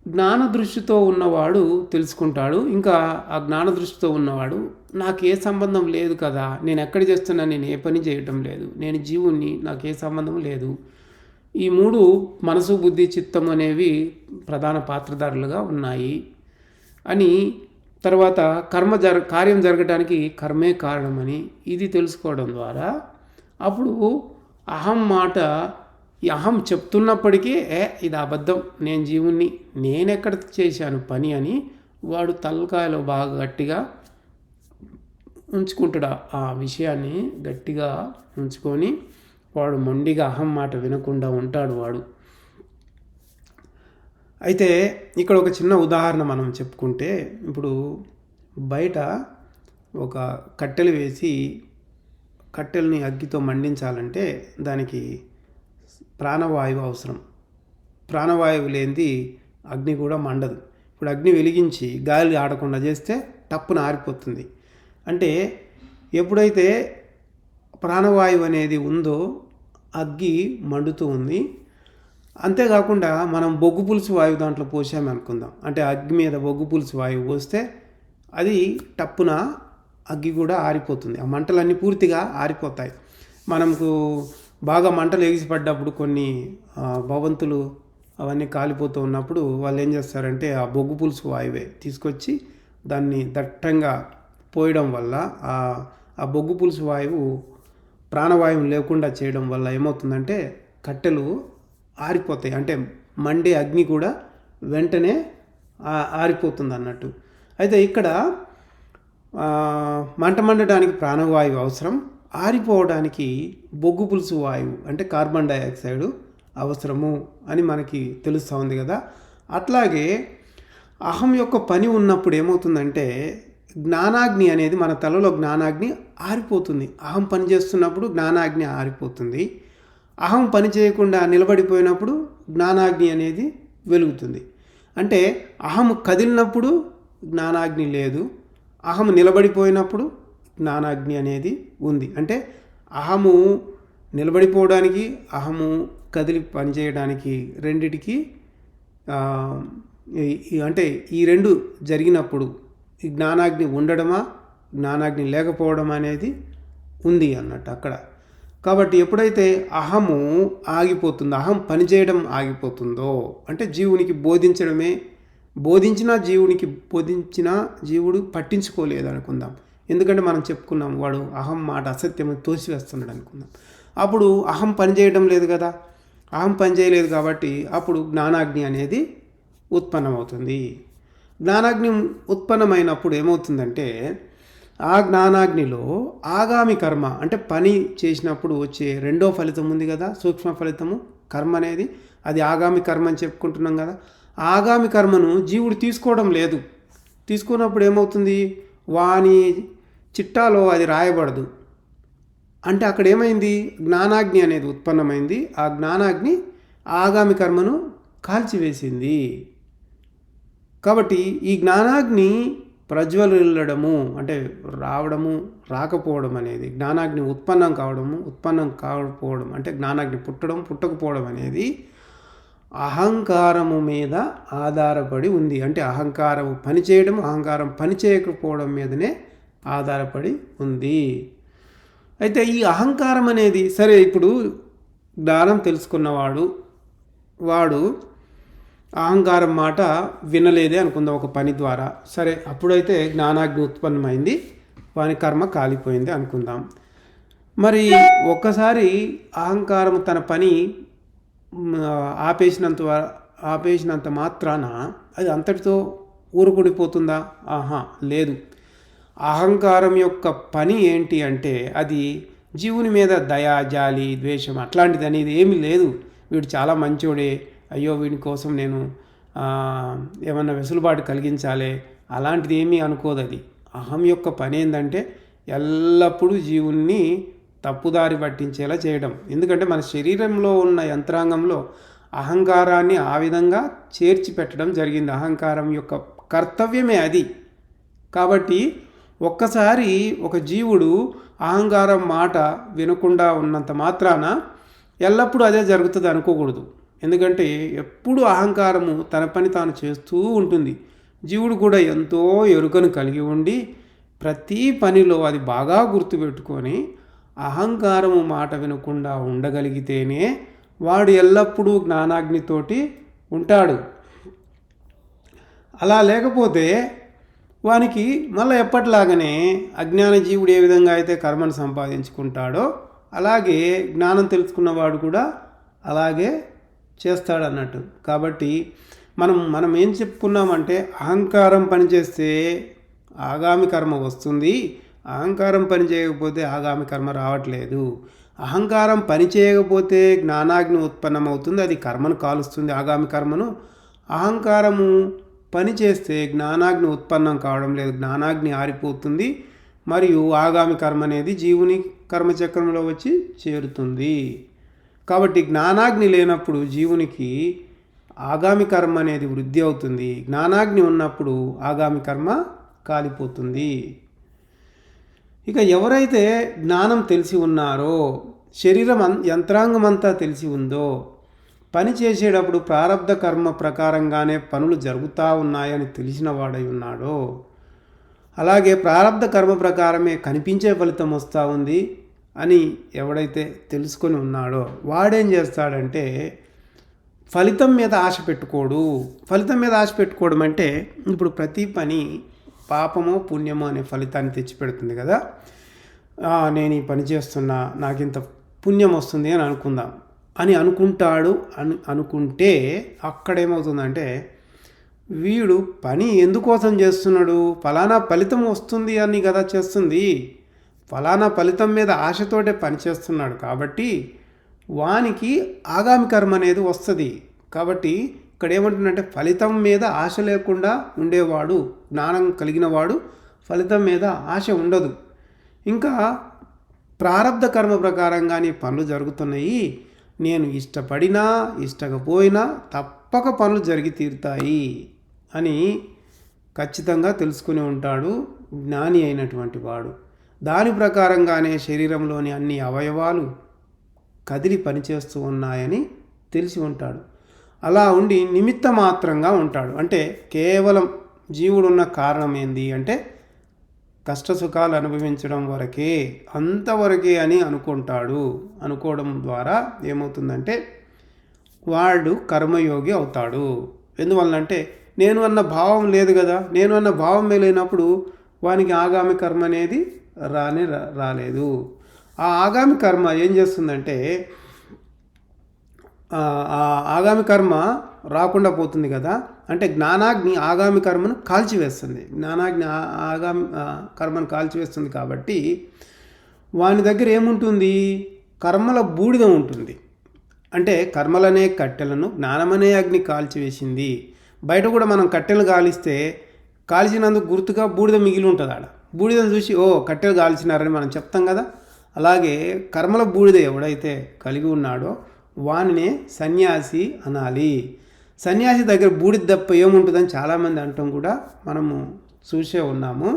జ్ఞాన దృష్టితో ఉన్నవాడు తెలుసుకుంటాడు. ఇంకా ఆ జ్ఞాన దృష్టితో ఉన్నవాడు నాకు ఏ సంబంధం లేదు కదా, నేను ఎక్కడ చేస్తున్నా, నేను ఏ పని చేయటం లేదు, నేను జీవుణ్ణి, నాకు ఏ సంబంధం లేదు. ఈ మూడు మనసు, బుద్ధి, చిత్తం అనేవి ప్రధాన పాత్రధారులుగా ఉన్నాయి అని, తర్వాత కార్యం జరగడానికి కర్మే కారణమని ఇది తెలుసుకోవడం ద్వారా అప్పుడు ఈ అహం చెప్తున్నప్పటికీ ఇది అబద్ధం, నేను జీవుణ్ణి, నేనెక్కడ చేశాను పని అని వాడు తలకాయలో బాగా గట్టిగా ఉంచుకుంటాడు. ఆ విషయాన్ని గట్టిగా ఉంచుకొని వాడు మొండిగా అహం మాట వినకుండా ఉంటాడు వాడు. అయితే ఇక్కడ ఒక చిన్న ఉదాహరణ మనం చెప్పుకుంటే, ఇప్పుడు బయట ఒక కట్టెలు వేసి కట్టెల్ని అగ్గితో మండించాలంటే దానికి ప్రాణవాయువు అవసరం. ప్రాణవాయువు లేనిది అగ్ని కూడా మండదు. ఇప్పుడు అగ్ని వెలిగించి గాలి ఆడకుండా చేస్తే టప్పున ఆరిపోతుంది. అంటే ఎప్పుడైతే ప్రాణవాయువు అనేది ఉందో అగ్గి మండుతూ ఉంది. అంతేకాకుండా మనం బొగ్గు పులుసు వాయువు దాంట్లో పోసామనుకుందాం, అంటే అగ్గి మీద బొగ్గు పులుసు వాయువు పోస్తే అది టప్పున అగ్గి కూడా ఆరిపోతుంది. ఆ మంటలన్నీ పూర్తిగా ఆరిపోతాయి. మనకు బాగా మంటలు ఎగిసిపడ్డప్పుడు కొన్ని భవంతులు అవన్నీ కాలిపోతూ ఉన్నప్పుడు వాళ్ళు ఏం చేస్తారంటే ఆ బొగ్గు పులుసు వాయువే తీసుకొచ్చి దాన్ని దట్టంగా పోయడం వల్ల ఆ బొగ్గు పులుసు వాయువు ప్రాణవాయువు లేకుండా చేయడం వల్ల ఏమవుతుందంటే కట్టెలు ఆరిపోతాయి. అంటే మండే అగ్ని కూడా వెంటనే ఆరిపోతుంది అన్నట్టు. అయితే ఇక్కడ మంట మండడానికి ప్రాణవాయువు అవసరం, ఆరిపోవడానికి బొగ్గు పులుసు వాయువు అంటే కార్బన్ డైఆక్సైడ్ అవసరము అని మనకి తెలుస్తూ ఉంది కదా. అట్లాగే అహం యొక్క పని ఉన్నప్పుడు ఏమవుతుందంటే జ్ఞానాగ్ని అనేది మన తలలో జ్ఞానాగ్ని ఆరిపోతుంది. అహం పని చేస్తున్నప్పుడు జ్ఞానాగ్ని ఆరిపోతుంది. అహం పని చేయకుండా నిలబడిపోయినప్పుడు జ్ఞానాగ్ని అనేది వెలుగుతుంది. అంటే అహం కదిలినప్పుడు జ్ఞానాగ్ని లేదు, అహం నిలబడిపోయినప్పుడు జ్ఞానాగ్ని అనేది ఉంది. అంటే అహము నిలబడిపోవడానికి, అహము కదిలి పనిచేయడానికి రెండిటికి అంటే ఈ రెండు జరిగినప్పుడు ఈ జ్ఞానాగ్ని ఉండడమా, జ్ఞానాగ్ని లేకపోవడం అనేది ఉంది అన్నట్టు అక్కడ. కాబట్టి ఎప్పుడైతే అహము ఆగిపోతుందో, అహం పనిచేయడం ఆగిపోతుందో, అంటే జీవునికి బోధించినా జీవుడు పట్టించుకోలేదు అనుకుందాం. ఎందుకంటే మనం చెప్పుకున్నాం వాడు అహం మాట అసత్యమని తోసివేస్తున్నాడు అనుకుందాం. అప్పుడు అహం పనిచేయడం లేదు కదా, అహం పనిచేయలేదు కాబట్టి అప్పుడు జ్ఞానాగ్ని అనేది ఉత్పన్నమవుతుంది. జ్ఞానాగ్ని ఉత్పన్నమైనప్పుడు ఏమవుతుందంటే ఆ జ్ఞానాగ్నిలో ఆగామి కర్మ అంటే పని చేసినప్పుడు వచ్చే రెండో ఫలితం ఉంది కదా, సూక్ష్మ ఫలితము కర్మ అనేది, అది ఆగామి కర్మ అని చెప్పుకుంటున్నాం కదా. ఆగామి కర్మను జీవుడు తీసుకోవడం లేదు. తీసుకున్నప్పుడు ఏమవుతుంది, వాని చిట్టాలో అది రాయబడదు. అంటే అక్కడ ఏమైంది, జ్ఞానాగ్ని అనేది ఉత్పన్నమైంది. ఆ జ్ఞానాగ్ని ఆగామి కర్మను కాల్చివేసింది. కాబట్టి ఈ జ్ఞానాగ్ని ప్రజ్వలిల్లడము అంటే రావడము, రాకపోవడం అనేది, జ్ఞానాగ్ని ఉత్పన్నం కావడము, ఉత్పన్నం కాకపోవడం అంటే జ్ఞానాగ్ని పుట్టడం, పుట్టకపోవడం అనేది అహంకారము మీద ఆధారపడి ఉంది. అంటే అహంకారం పనిచేయడం, అహంకారం పనిచేయకపోవడం మీదనే ఆధారపడి ఉంది. అయితే ఈ అహంకారం అనేది సరే, ఇప్పుడు జ్ఞానం తెలుసుకున్నవాడు వాడు అహంకారం మాట వినలేదే అనుకుందాం ఒక పని ద్వారా. సరే, అప్పుడైతే జ్ఞానాగ్ని ఉత్పన్నమైంది, వాని కర్మ కాలిపోయింది అనుకుందాం. మరి ఒక్కసారి అహంకారం తన పని ఆపేసినంత మాత్రాన అది అంతటితో ఊరుకుడిపోతుందా? ఆహా, లేదు. అహంకారం యొక్క పని ఏంటి అంటే అది జీవుని మీద దయ, జాలి, ద్వేషం అట్లాంటిది అనేది ఏమీ లేదు. వీడు చాలా మంచోడే, అయ్యో వీడి కోసం నేను ఏమన్నా వెసులుబాటు కలిగించాలి, అలాంటిది ఏమీ అనుకోదు అది. అహం యొక్క పని ఏంటంటే ఎల్లప్పుడూ జీవుణ్ణి తప్పుదారి పట్టించేలా చేయడం. ఎందుకంటే మన శరీరంలో ఉన్న యంత్రాంగంలో అహంకారాన్ని ఆ విధంగా చేర్చి పెట్టడం జరిగింది. అహంకారం యొక్క కర్తవ్యమే అది. కాబట్టి ఒక్కసారి ఒక జీవుడు అహంకారం మాట వినకుండా ఉన్నంత మాత్రాన ఎల్లప్పుడూ అదే జరుగుతుంది అనుకోకూడదు. ఎందుకంటే ఎప్పుడు అహంకారము తన పని తాను చేస్తూ ఉంటుంది. జీవుడు కూడా ఎంతో ఎరుకను కలిగి ఉండి ప్రతి పనిలో అది బాగా గుర్తుపెట్టుకొని అహంకారము మాట వినకుండా ఉండగలిగితేనే వాడు ఎల్లప్పుడూ జ్ఞానాగ్నితోటి ఉంటాడు. అలా లేకపోతే వానికి మళ్ళీ ఎప్పటిలాగానే అజ్ఞాన జీవుడు ఏ విధంగా అయితే కర్మను సంపాదించుకుంటాడో అలాగే జ్ఞానం తెలుసుకున్నవాడు కూడా అలాగే చేస్తాడన్నట్టు. కాబట్టి మనం ఏం చెప్పుకున్నామంటే అహంకారం పనిచేస్తే ఆగామి కర్మ వస్తుంది, అహంకారం పని చేయకపోతే ఆగామి కర్మ రావట్లేదు. అహంకారం పని చేయకపోతే జ్ఞానాగ్ని ఉత్పన్నమవుతుంది, అది కర్మను కాలుస్తుంది, ఆగామి కర్మను. అహంకారము పని చేస్తే జ్ఞానాగ్ని ఉత్పన్నం కావడం లేదు, జ్ఞానాగ్ని ఆరిపోతుంది, మరియు ఆగామి కర్మ అనేది జీవుని కర్మచక్రంలో వచ్చి చేరుతుంది. కాబట్టి జ్ఞానాగ్ని లేనప్పుడు జీవునికి ఆగామి కర్మ అనేది వృద్ధి అవుతుంది, జ్ఞానాగ్ని ఉన్నప్పుడు ఆగామి కర్మ కాలిపోతుంది. ఇక ఎవరైతే జ్ఞానం తెలిసి ఉన్నారో, శరీరం యంత్రాంగం అంతా తెలిసి ఉందో, పని చేసేటప్పుడు ప్రారబ్ధ కర్మ ప్రకారంగానే పనులు జరుగుతూ ఉన్నాయని తెలిసిన వాడై ఉన్నాడో, అలాగే ప్రారబ్ధ కర్మ ప్రకారమే కనిపించే ఫలితం వస్తూ ఉంది అని ఎవడైతే తెలుసుకొని ఉన్నాడో వాడేం చేస్తాడంటే ఫలితం మీద ఆశ పెట్టుకోడు. ఫలితం మీద ఆశ పెట్టుకోవడం అంటే ఇప్పుడు ప్రతి పని పాపమో పుణ్యమో అనే ఫలితాన్ని తెచ్చిపెడుతుంది కదా. నేను ఈ పని చేస్తున్నా, నాకు ఇంత పుణ్యం వస్తుంది అని అనుకుంటాడు. అనుకుంటే అక్కడేమవుతుందంటే వీడు పని ఎందుకోసం చేస్తున్నాడు? ఫలానా ఫలితం వస్తుంది అని కదా చేస్తుంది. ఫలానా ఫలితం మీద ఆశతోటే పని చేస్తున్నాడు కాబట్టి వానికి ఆగామి కర్మ అనేది వస్తుంది. కాబట్టి ఇక్కడ ఏమంటుందంటే ఫలితం మీద ఆశ లేకుండా ఉండేవాడు, జ్ఞానం కలిగిన వాడు ఫలితం మీద ఆశ ఉండదు. ఇంకా ప్రారబ్ధ కర్మ ప్రకారంగానే పనులు జరుగుతున్నాయి, నేను ఇష్టపడినా ఇష్టకపోయినా తప్పక పనులు జరిగి తీరుతాయి అని ఖచ్చితంగా తెలుసుకుని ఉంటాడు జ్ఞాని అయినటువంటి వాడు. దాని ప్రకారంగానే శరీరంలోని అన్ని అవయవాలు కదిలి పనిచేస్తూ ఉన్నాయని తెలిసి ఉంటాడు. అలా ఉండి నిమిత్త మాత్రంగా ఉంటాడు. అంటే కేవలం జీవుడున్న కారణం ఏంది అంటే కష్టసుఖాలు అనుభవించడం వరకే, అంతవరకే అని అనుకుంటాడు. అనుకోవడం ద్వారా ఏమవుతుందంటే వాడు కర్మయోగి అవుతాడు. ఎందువల్లంటే నేను అన్న భావం లేదు కదా. నేను అన్న భావం లేనప్పుడు వానికి ఆగామి కర్మ అనేది రాలేదు. ఆ ఆగామి కర్మ ఏం చేస్తుందంటే ఆ ఆగామి కర్మ రాకుండా పోతుంది కదా. అంటే జ్ఞానాగ్ని ఆగామి కర్మను కాల్చివేస్తుంది. జ్ఞానాగ్ని ఆగామి కర్మను కాల్చివేస్తుంది కాబట్టి వాని దగ్గర ఏముంటుంది? కర్మల బూడిద ఉంటుంది. అంటే కర్మలనే కట్టెలను జ్ఞానమనే అగ్ని కాల్చివేసింది. బయట కూడా మనం కట్టెలు కాలిస్తే కాల్చినందుకు గుర్తుగా బూడిద మిగిలి ఉంటుంది. ఆడ బూడిదను చూసి కట్టెలు కాల్చినారని మనం చెప్తాం కదా. అలాగే కర్మల బూడిద ఎవడైతే కలిగి ఉన్నాడో వానినే సన్యాసి అనాలి. సన్యాసి దగ్గర బూడిద తప్ప ఏముంటుందని చాలామంది అంటాం కూడా మనము చూసే ఉన్నాము.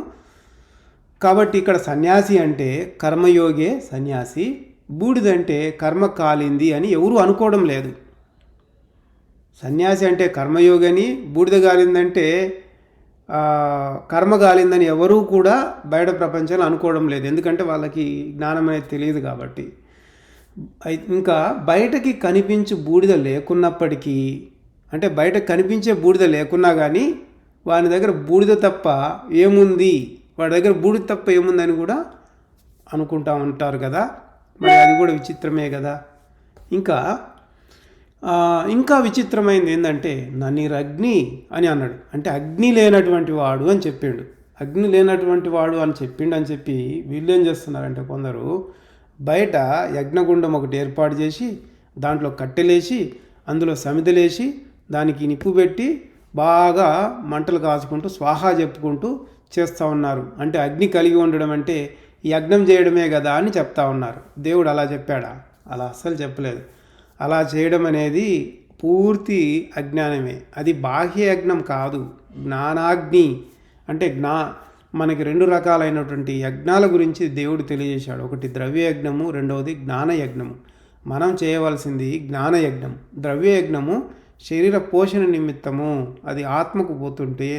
కాబట్టి ఇక్కడ సన్యాసి అంటే కర్మయోగే సన్యాసి, బూడిదంటే కర్మ కాలింది అని ఎవరు అనుకోవడం లేదు. సన్యాసి అంటే కర్మయోగి అని, బూడిద కాలిందంటే కర్మ కాలిందని ఎవరూ కూడా బయట ప్రపంచంలో అనుకోవడం లేదు. ఎందుకంటే వాళ్ళకి జ్ఞానం అనేది తెలియదు కాబట్టి. ఇంకా బయటకి కనిపించే బూడిద లేకున్నప్పటికీ, అంటే బయట కనిపించే బూడిద లేకున్నా కానీ వాని దగ్గర బూడిద తప్ప ఏముంది, వాడి దగ్గర బూడిద తప్ప ఏముందని కూడా అనుకుంటా ఉంటారు కదా. మరి అది కూడా విచిత్రమే కదా. ఇంకా ఇంకా విచిత్రమైనది ఏంటంటే ననిరగ్ని అని అన్నాడు. అంటే అగ్ని లేనటువంటి వాడు అని చెప్పిండు. అగ్ని లేనటువంటి వాడు అని చెప్పిండు అని చెప్పి వీళ్ళు ఏం చేస్తున్నారంటే కొందరు బయట యజ్ఞగుండం ఒకటి ఏర్పాటు చేసి దాంట్లో కట్టెలేసి అందులో సమిదలేసి దానికి నిప్పు పెట్టి బాగా మంటలు కాచుకుంటూ స్వాహా చెప్పుకుంటూ చేస్తూ ఉన్నారు. అంటే అగ్ని కలిగి ఉండడం అంటే యజ్ఞం చేయడమే కదా అని చెప్తా ఉన్నారు. దేవుడు అలా చెప్పాడా? అలా అస్సలు చెప్పలేదు. అలా చేయడం అనేది పూర్తి అజ్ఞానమే. అది బాహ్య యజ్ఞం కాదు, జ్ఞానాగ్ని. అంటే మనకి 2 రకాలైనటువంటి యజ్ఞాల గురించి దేవుడు తెలియజేశాడు. ఒకటి ద్రవ్యయజ్ఞము, రెండవది జ్ఞానయజ్ఞము. మనం చేయవలసింది జ్ఞానయజ్ఞం. ద్రవ్యయజ్ఞము శరీర పోషణ నిమిత్తము, అది ఆత్మకు పోతుంటే,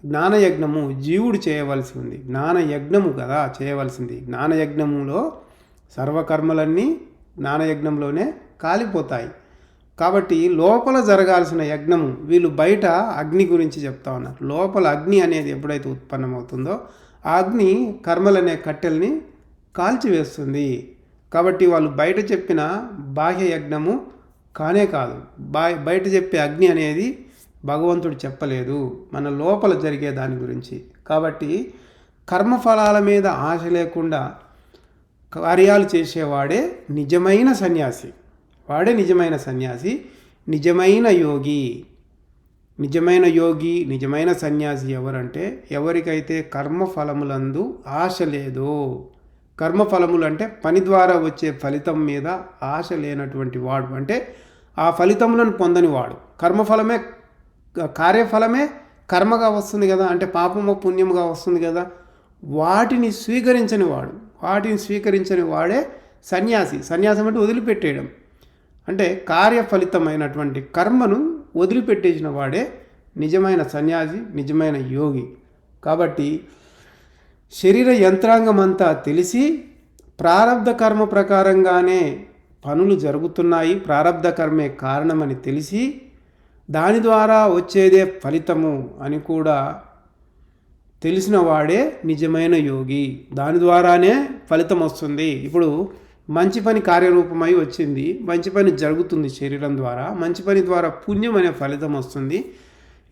జ్ఞానయజ్ఞము జీవుడు చేయవలసి ఉంది. జ్ఞానయజ్ఞము కదా చేయవలసింది. జ్ఞానయజ్ఞములో సర్వకర్మలన్నీ జ్ఞానయజ్ఞంలోనే కాలిపోతాయి. కాబట్టి లోపల జరగాల్సిన యజ్ఞము, వీళ్ళు బయట అగ్ని గురించి చెప్తా ఉన్నారు. లోపల అగ్ని అనేది ఎప్పుడైతే ఉత్పన్నమవుతుందో ఆ అగ్ని కర్మలనే కట్టెల్ని కాల్చివేస్తుంది. కాబట్టి వాళ్ళు బయట చెప్పిన బాహ్య యజ్ఞము కానే కాదు. బయట చెప్పే అగ్ని అనేది భగవంతుడు చెప్పలేదు, మన లోపల జరిగే దాని గురించి. కాబట్టి కర్మఫలాల మీద ఆశ లేకుండా కార్యాలు చేసేవాడే నిజమైన సన్యాసి. వాడే నిజమైన సన్యాసి, నిజమైన యోగి. నిజమైన యోగి, నిజమైన సన్యాసి ఎవరంటే ఎవరికైతే కర్మఫలములందు ఆశ లేదో. కర్మఫలములు అంటే పని ద్వారా వచ్చే ఫలితం మీద ఆశ లేనటువంటి వాడు, అంటే ఆ ఫలితములను పొందని వాడు. కర్మఫలమే, కార్యఫలమే కర్మగా వస్తుంది కదా, అంటే పాపము పుణ్యముగా వస్తుంది కదా. వాటిని స్వీకరించని వాడే సన్యాసి. సన్యాసం అంటే వదిలిపెట్టేయడం, అంటే కార్యఫలితమైనటువంటి కర్మను వదిలిపెట్టేసిన వాడే నిజమైన సన్యాసి, నిజమైన యోగి. కాబట్టి శరీర యంత్రాంగం అంతా తెలిసి ప్రారబ్ధ కర్మ ప్రకారంగానే పనులు జరుగుతున్నాయి, ప్రారబ్ధ కర్మే కారణమని తెలిసి దాని ద్వారా వచ్చేదే ఫలితము అని కూడా తెలిసిన వాడే నిజమైన యోగి. దాని ద్వారానే ఫలితం వస్తుంది. ఇప్పుడు మంచి పని కార్యరూపమై వచ్చింది, మంచి పని జరుగుతుంది శరీరం ద్వారా, మంచి పని ద్వారా పుణ్యం అనే ఫలితం వస్తుంది.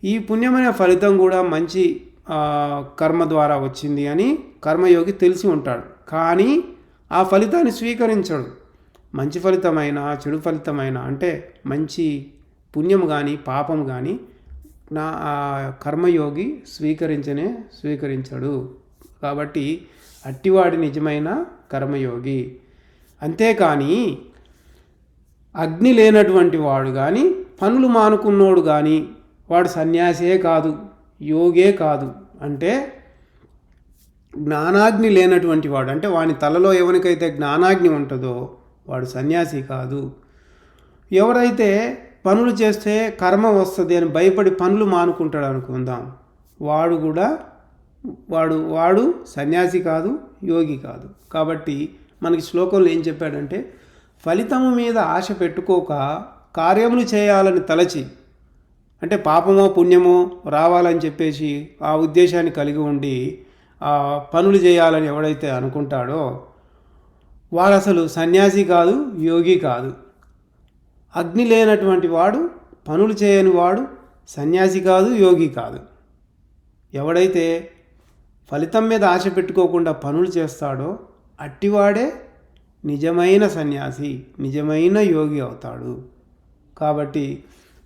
ఈ పుణ్యమైన ఫలితం కూడా మంచి కర్మ ద్వారా వచ్చింది అని కర్మయోగి తెలిసి ఉంటాడు. కానీ ఆ ఫలితాన్ని స్వీకరించడు. మంచి ఫలితమైన చెడు ఫలితమైన, అంటే మంచి పుణ్యం కానీ పాపం కానీ కర్మయోగి స్వీకరించడు. కాబట్టి అట్టివాడి నిజమైన కర్మయోగి. అంతేకాని అగ్ని లేనటువంటి వాడు కానీ పనులు మానుకున్నోడు కానీ వాడు సన్యాసే కాదు, యోగే కాదు. అంటే జ్ఞానాగ్ని లేనటువంటి వాడు, అంటే వాని తలలో ఎవరికైతే జ్ఞానాగ్ని ఉంటుందో వాడు సన్యాసి కాదు. ఎవరైతే పనులు చేస్తే కర్మ వస్తుంది అని భయపడి పనులు మానుకుంటాడు అనుకుందాం, వాడు సన్యాసి కాదు, యోగి కాదు. కాబట్టి మనకి శ్లోకంలో ఏం చెప్పాడంటే, ఫలితము మీద ఆశ పెట్టుకోక కార్యములు చేయాలని తలచి, అంటే పాపమో పుణ్యమో రావాలని చెప్పేసి ఆ ఉద్దేశాన్ని కలిగి ఉండి పనులు చేయాలని ఎవడైతే అనుకుంటాడో వాడు అసలు సన్యాసి కాదు, యోగి కాదు. అగ్ని లేనటువంటి వాడు, పనులు చేయని వాడు సన్యాసి కాదు, యోగి కాదు. ఎవడైతే ఫలితం మీద ఆశ పెట్టుకోకుండా పనులు చేస్తాడో అట్టివాడే నిజమైన సన్యాసి, నిజమైన యోగి అవుతాడు. కాబట్టి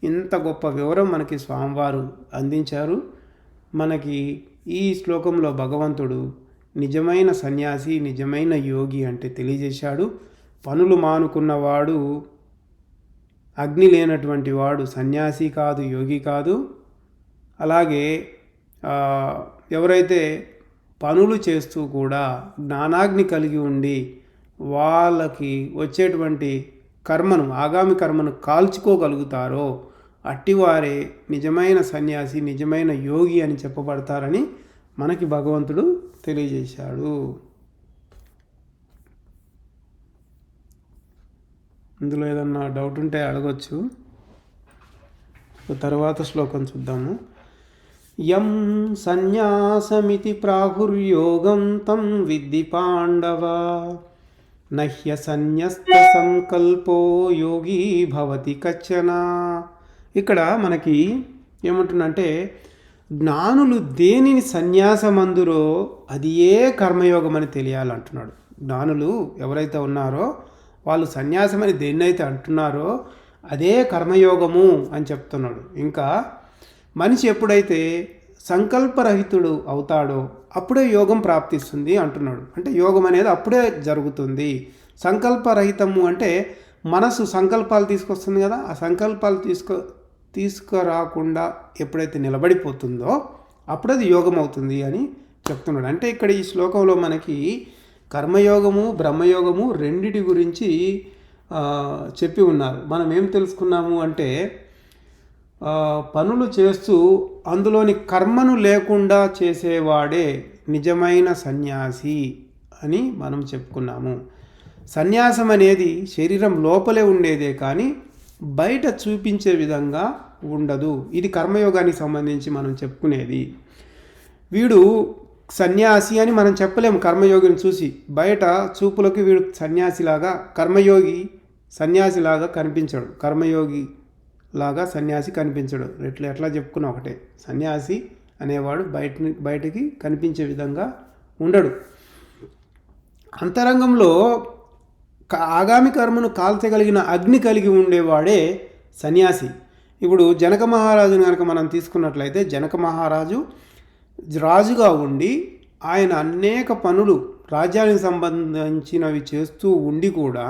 ఇంత గొప్ప వివరం మనకి స్వామివారు అందించారు. మనకి ఈ శ్లోకంలో భగవంతుడు నిజమైన సన్యాసి, నిజమైన యోగి అంటే తెలియజేశాడు. పనులు మానుకున్నవాడు, అగ్ని లేనటువంటి వాడు సన్యాసి కాదు, యోగి కాదు. అలాగే ఎవరైతే పనులు చేస్తూ కూడా జ్ఞానాగ్ని కలిగి ఉండి వాళ్ళకి వచ్చేటువంటి కర్మను, ఆగామి కర్మను కాల్చుకోగలుగుతారో అట్టివారే నిజమైన సన్యాసి, నిజమైన యోగి అని చెప్పబడతారని మనకి భగవంతుడు తెలియజేశాడు. ఇందులో ఏదన్నా డౌట్ ఉంటే అడగొచ్చు. తర్వాత శ్లోకం చూద్దాము. యం సన్యాసమితి ప్రాహుర్యోగం తం విద్ధి పాండవ నహ్య సన్యస్త సంకల్పో యోగి భవతి కచ్చన. ఇక్కడ మనకి ఏమంటుందంటే జ్ఞానులు దేనిని సన్యాసమందురో అది ఏ కర్మయోగం అని తెలియాలంటున్నాడు. జ్ఞానులు ఎవరైతే ఉన్నారో వాళ్ళు సన్యాసం అని దేన్నైతే అంటున్నారో అదే కర్మయోగము అని చెప్తున్నాడు. ఇంకా మనిషి ఎప్పుడైతే సంకల్పరహితుడు అవుతాడో అప్పుడే యోగం ప్రాప్తిస్తుంది అంటున్నాడు. అంటే యోగం అనేది అప్పుడే జరుగుతుంది. సంకల్పరహితము అంటే మనసు సంకల్పాలు తీసుకొస్తుంది కదా, ఆ సంకల్పాలు తీసుకురాకుండా ఎప్పుడైతే నిలబడిపోతుందో అప్పుడు అది యోగం అవుతుంది అని చెప్తున్నాడు. అంటే ఇక్కడ ఈ శ్లోకంలో మనకి కర్మయోగము బ్రహ్మయోగము రెండిటి గురించి చెప్పి ఉన్నారు. మనం ఏం తెలుసుకున్నాము అంటే పనులు చేస్తూ అందులోని కర్మను లేకుండా చేసేవాడే నిజమైన సన్యాసి అని మనం చెప్పుకున్నాము. సన్యాసం అనేది శరీరం లోపలే ఉండేదే కానీ బయట చూపించే విధంగా ఉండదు. ఇది కర్మయోగానికి సంబంధించి మనం చెప్పుకునేది. వీడు సన్యాసి అని మనం చెప్పలేము కర్మయోగిని చూసి. బయట చూపులకు వీడు సన్యాసిలాగా కర్మయోగి సన్యాసిలాగా కనిపించడు, కర్మయోగి లాగా సన్యాసి కనిపించడు. ఎట్లా చెప్పుకున్నా ఒకటే, సన్యాసి అనేవాడు బయటికి కనిపించే విధంగా ఉండడు. అంతరంగంలో ఆగామి కర్మను కాల్చగలిగిన అగ్ని కలిగి ఉండేవాడే సన్యాసి. ఇప్పుడు జనక మహారాజుని కనుక మనం తీసుకున్నట్లయితే జనక మహారాజు రాజుగా ఉండి ఆయన అనేక పనులు రాజ్యానికి సంబంధించినవి చేస్తూ ఉండి కూడా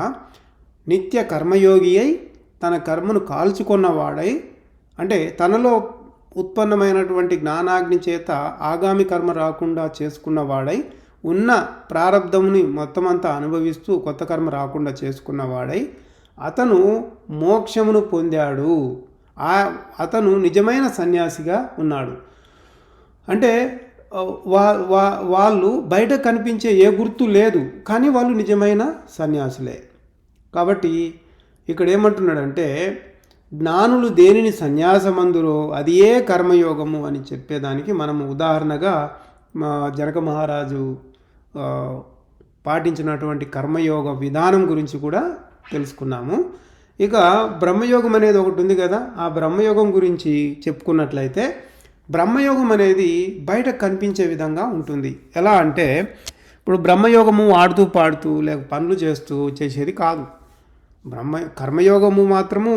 నిత్య కర్మయోగి అయి తన కర్మను కాల్చుకున్నవాడై, అంటే తనలో ఉత్పన్నమైనటువంటి జ్ఞానాగ్ని చేత ఆగామి కర్మ రాకుండా చేసుకున్నవాడై, ఉన్న ప్రారబ్ధముని మొత్తం అంతా అనుభవిస్తూ కొత్త కర్మ రాకుండా చేసుకున్నవాడై అతను మోక్షమును పొందాడు. అతను నిజమైన సన్యాసిగా ఉన్నాడు. అంటే వాళ్ళు బయట కనిపించే ఏ గుర్తు లేదు, కానీ వాళ్ళు నిజమైన సన్యాసులే. కాబట్టి ఇక్కడ ఏమంటున్నాడంటే జ్ఞానులు దేనిని సన్యాసమందురో అది ఏ కర్మయోగము అని చెప్పేదానికి మనము ఉదాహరణగా జనక మహారాజు పాటించినటువంటి కర్మయోగ విధానం గురించి కూడా తెలుసుకున్నాము. ఇక బ్రహ్మయోగం అనేది ఒకటి ఉంది కదా, ఆ బ్రహ్మయోగం గురించి చెప్పుకున్నట్లయితే బ్రహ్మయోగం అనేది బయట కనిపించే విధంగా ఉంటుంది. ఎలా అంటే ఇప్పుడు బ్రహ్మయోగము ఆడుతూ పాడుతూ లేక పనులు చేస్తూ చేసేది కాదు. కర్మయోగము మాత్రము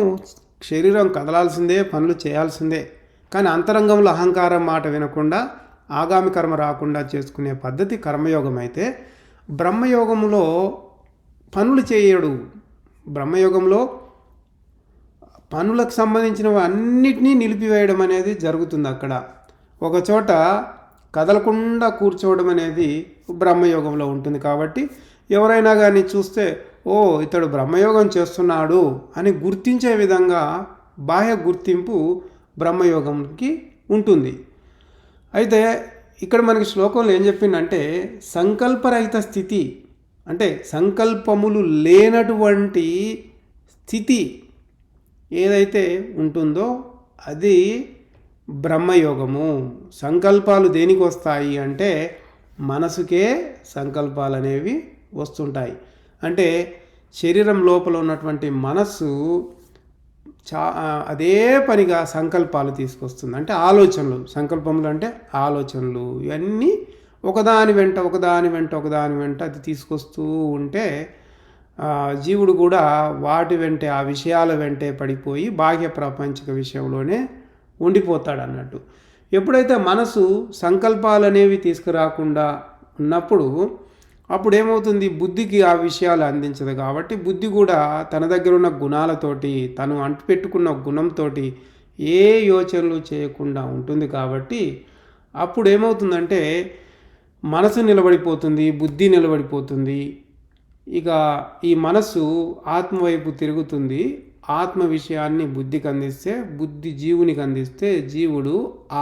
శరీరం కదలాల్సిందే, పనులు చేయాల్సిందే. కానీ అంతరంగంలో అహంకారం మాట వినకుండా ఆగామి కర్మ రాకుండా చేసుకునే పద్ధతి కర్మయోగం అయితే, బ్రహ్మయోగంలో పనులు చేయడు. బ్రహ్మయోగంలో పనులకు సంబంధించినవి అన్నిటినీ నిలిపివేయడం అనేది జరుగుతుంది. అక్కడ ఒకచోట కదలకుండా కూర్చోవడం అనేది బ్రహ్మయోగంలో ఉంటుంది. కాబట్టి ఎవరైనా కానీ చూస్తే ఓ ఇతడు బ్రహ్మయోగం చేస్తున్నాడు అని గుర్తించే విధంగా బాహ్య గుర్తింపు బ్రహ్మయోగంకి ఉంటుంది. అయితే ఇక్కడ మనకి శ్లోకంలో ఏం చెప్పిందంటే సంకల్పరహిత స్థితి, అంటే సంకల్పములు లేనటువంటి స్థితి ఏదైతే ఉంటుందో అది బ్రహ్మయోగము. సంకల్పాలు దేనికి వస్తాయి అంటే మనసుకే సంకల్పాలు అనేవి వస్తుంటాయి. అంటే శరీరం లోపల ఉన్నటువంటి మనస్సు అదే పనిగా సంకల్పాలు తీసుకొస్తుంది. అంటే ఆలోచనలు, సంకల్పములు అంటే ఆలోచనలు, ఇవన్నీ ఒకదాని వెంట అది తీసుకొస్తూ ఉంటే జీవుడు కూడా వాటి వెంటే ఆ విషయాల వెంటే పడిపోయి బాహ్య ప్రాపంచిక విషయంలోనే ఉండిపోతాడు అన్నట్టు. ఎప్పుడైతే మనసు సంకల్పాలు అనేవి తీసుకురాకుండా ఉన్నప్పుడు అప్పుడు ఏమవుతుంది, బుద్ధికి ఆ విషయాలు అందించదు. కాబట్టి బుద్ధి కూడా తన దగ్గర ఉన్న గుణాలతోటి, తను అంటుపెట్టుకున్న గుణంతో ఏ యోచనలు చేయకుండా ఉంటుంది. కాబట్టి అప్పుడు ఏమవుతుందంటే మనసు నిలబడిపోతుంది, బుద్ధి నిలబడిపోతుంది. ఇక ఈ మనస్సు ఆత్మ వైపు తిరుగుతుంది. ఆత్మ విషయాన్ని బుద్ధికి అందిస్తే, బుద్ధి జీవునికి అందిస్తే జీవుడు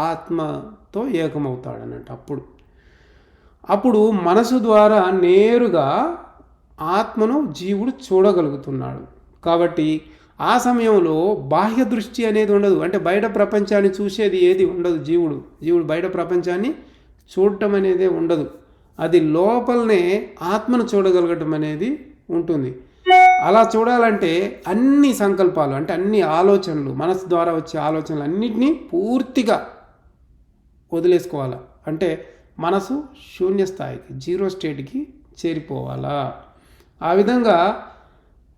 ఆత్మతో ఏకమవుతాడు అన్నట్టు. అప్పుడు మనసు ద్వారా నేరుగా ఆత్మను జీవుడు చూడగలుగుతున్నాడు. కాబట్టి ఆ సమయంలో బాహ్య దృష్టి అనేది ఉండదు. అంటే బయట ప్రపంచాన్ని చూసేది ఏది ఉండదు. జీవుడు బయట ప్రపంచాన్ని చూడటం అనేదే ఉండదు. అది లోపలనే ఆత్మను చూడగలగటం అనేది ఉంటుంది. అలా చూడాలంటే అన్ని సంకల్పాలు అంటే అన్ని ఆలోచనలు, మనసు ద్వారా వచ్చే ఆలోచనలు అన్నిటినీ పూర్తిగా వదిలేసుకోవాలా. అంటే మనసు శూన్య స్థాయికి, జీరో స్టేట్కి చేరిపోవాలా. ఆ విధంగా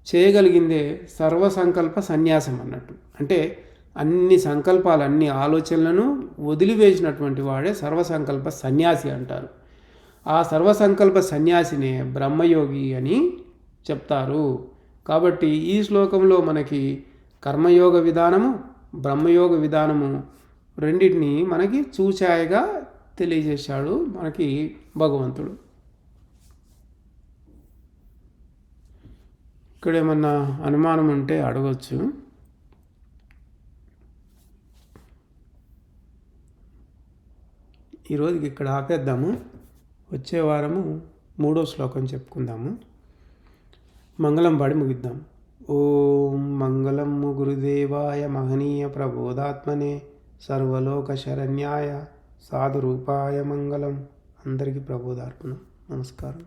చేయగలిగిందే సర్వసంకల్ప సన్యాసం అన్నట్టు. అంటే అన్ని సంకల్పాలు, అన్ని ఆలోచనలను వదిలివేసినటువంటి వాడే సర్వసంకల్ప సన్యాసి అంటారు. ఆ సర్వసంకల్ప సన్యాసినే బ్రహ్మయోగి అని చెప్తారు. కాబట్టి ఈ శ్లోకంలో మనకి కర్మయోగ విధానము, బ్రహ్మయోగ విధానము రెండింటిని మనకి చూచాయగా తెలియజేశాడు మనకి భగవంతుడు. ఇక్కడ ఏమన్నా అనుమానం ఉంటే అడగచ్చు. ఈరోజుకి ఇక్కడ ఆపేద్దాము. వచ్చే వారము 3వ శ్లోకం చెప్పుకుందాము. మంగళం పాడి ముగిద్దాం. ఓం మంగళం గురుదేవాయ మహనీయ ప్రబోధాత్మనే సర్వలోక శరణ్యాయ సాధురూపాయ మంగళం. అందరికీ ప్రబోధార్పణం. నమస్కారం.